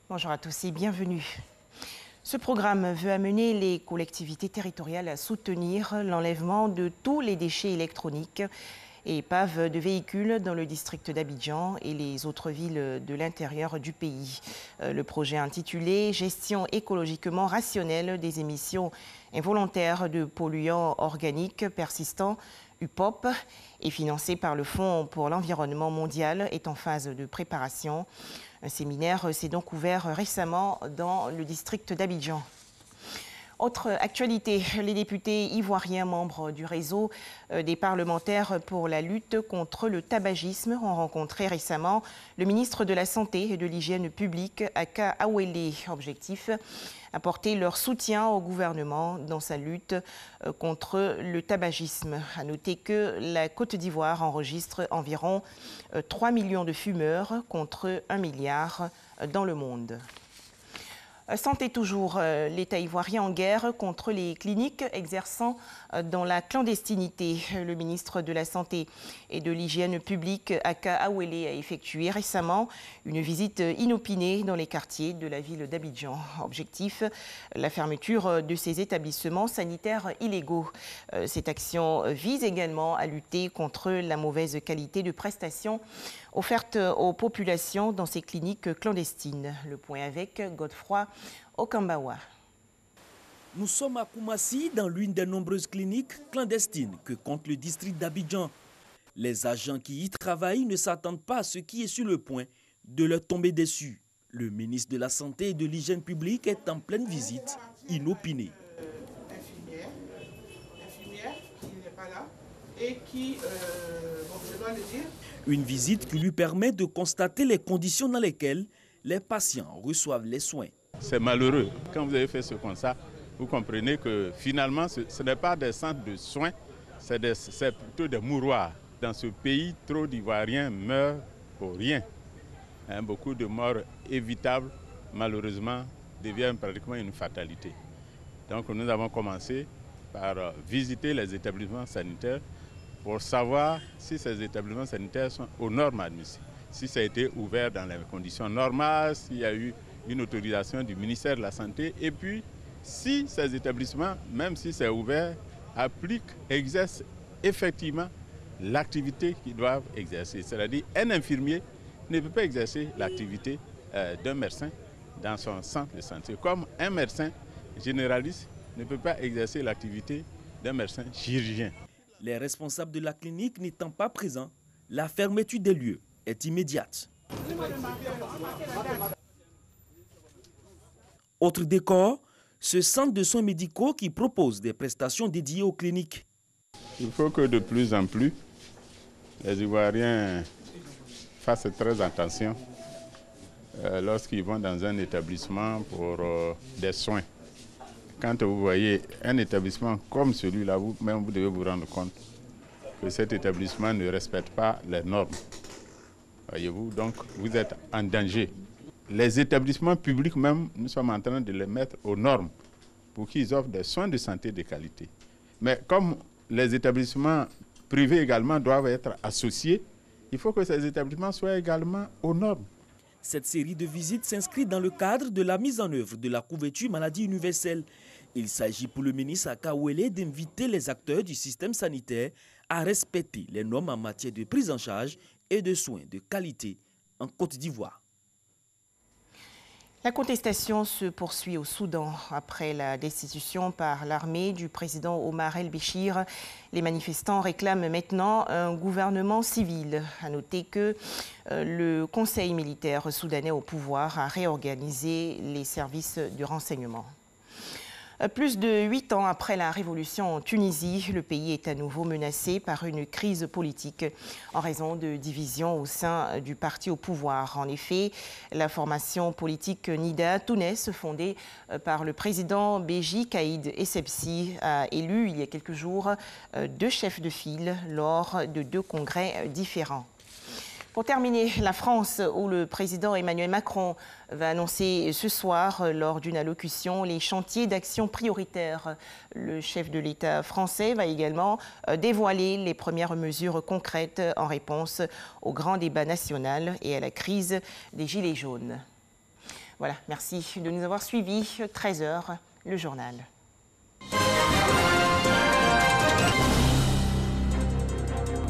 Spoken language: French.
Bonjour à tous et bienvenue. Ce programme veut amener les collectivités territoriales à soutenir l'enlèvement de tous les déchets électroniques et épaves de véhicules dans le district d'Abidjan et les autres villes de l'intérieur du pays. Le projet intitulé « Gestion écologiquement rationnelle des émissions involontaires de polluants organiques persistants » UPOP est financé par le Fonds pour l'environnement mondial est en phase de préparation. Un séminaire s'est donc ouvert récemment dans le district d'Abidjan. Autre actualité, les députés ivoiriens membres du réseau des parlementaires pour la lutte contre le tabagisme ont rencontré récemment le ministre de la Santé et de l'Hygiène publique, Aka Awele. Objectif, apporter leur soutien au gouvernement dans sa lutte contre le tabagisme. À noter que la Côte d'Ivoire enregistre environ 3 millions de fumeurs contre 1 milliard dans le monde. Santé toujours, l'État ivoirien en guerre contre les cliniques exerçant dans la clandestinité. Le ministre de la Santé et de l'Hygiène publique, Aka Awele, a effectué récemment une visite inopinée dans les quartiers de la ville d'Abidjan. Objectif, la fermeture de ces établissements sanitaires illégaux. Cette action vise également à lutter contre la mauvaise qualité de prestations offertes aux populations dans ces cliniques clandestines. Le point avec Godefroy Okambawa. Nous sommes à Koumassi, dans l'une des nombreuses cliniques clandestines que compte le district d'Abidjan. Les agents qui y travaillent ne s'attendent pas à ce qui est sur le point de leur tomber dessus. Le ministre de la Santé et de l'Hygiène publique est en pleine visite, inopinée. Infirmière qui n'est pas là et qui, je dois le dire... Une visite qui lui permet de constater les conditions dans lesquelles les patients reçoivent les soins. C'est malheureux. Quand vous avez fait ce constat, vous comprenez que finalement, ce n'est pas des centres de soins, c'est plutôt des mouroirs. Dans ce pays, trop d'Ivoiriens meurent pour rien. Beaucoup de morts évitables, malheureusement, deviennent pratiquement une fatalité. Donc nous avons commencé par visiter les établissements sanitaires pour savoir si ces établissements sanitaires sont aux normes admissibles, si ça a été ouvert dans les conditions normales, s'il y a eu une autorisation du ministère de la Santé, et puis si ces établissements, même si c'est ouvert, exercent effectivement l'activité qu'ils doivent exercer. C'est-à-dire un infirmier ne peut pas exercer l'activité d'un médecin dans son centre de santé, comme un médecin généraliste ne peut pas exercer l'activité d'un médecin chirurgien. Les responsables de la clinique n'étant pas présents, la fermeture des lieux est immédiate. Autre décor, ce centre de soins médicaux qui propose des prestations dédiées aux cliniques. Il faut que de plus en plus, les Ivoiriens fassent très attention lorsqu'ils vont dans un établissement pour des soins. Quand vous voyez un établissement comme celui-là, vous-même vous devez vous rendre compte que cet établissement ne respecte pas les normes. Voyez-vous, donc vous êtes en danger. Les établissements publics même, nous sommes en train de les mettre aux normes pour qu'ils offrent des soins de santé de qualité. Mais comme les établissements privés également doivent être associés, il faut que ces établissements soient également aux normes. Cette série de visites s'inscrit dans le cadre de la mise en œuvre de la couverture maladie universelle. Il s'agit pour le ministre Aka Awele d'inviter les acteurs du système sanitaire à respecter les normes en matière de prise en charge et de soins de qualité en Côte d'Ivoire. La contestation se poursuit au Soudan. Après la destitution par l'armée du président Omar el-Béchir, les manifestants réclament maintenant un gouvernement civil. À noter que le Conseil militaire soudanais au pouvoir a réorganisé les services du renseignement. Plus de 8 ans après la révolution en Tunisie, le pays est à nouveau menacé par une crise politique en raison de divisions au sein du parti au pouvoir. En effet, la formation politique Nida Tounes, fondée par le président Béji Caïd Essebsi, a élu il y a quelques jours 2 chefs de file lors de 2 congrès différents. Pour terminer, la France, où le président Emmanuel Macron va annoncer ce soir, lors d'une allocution, les chantiers d'action prioritaires. Le chef de l'État français va également dévoiler les premières mesures concrètes en réponse au grand débat national et à la crise des Gilets jaunes. Voilà, merci de nous avoir suivis. 13h, le journal.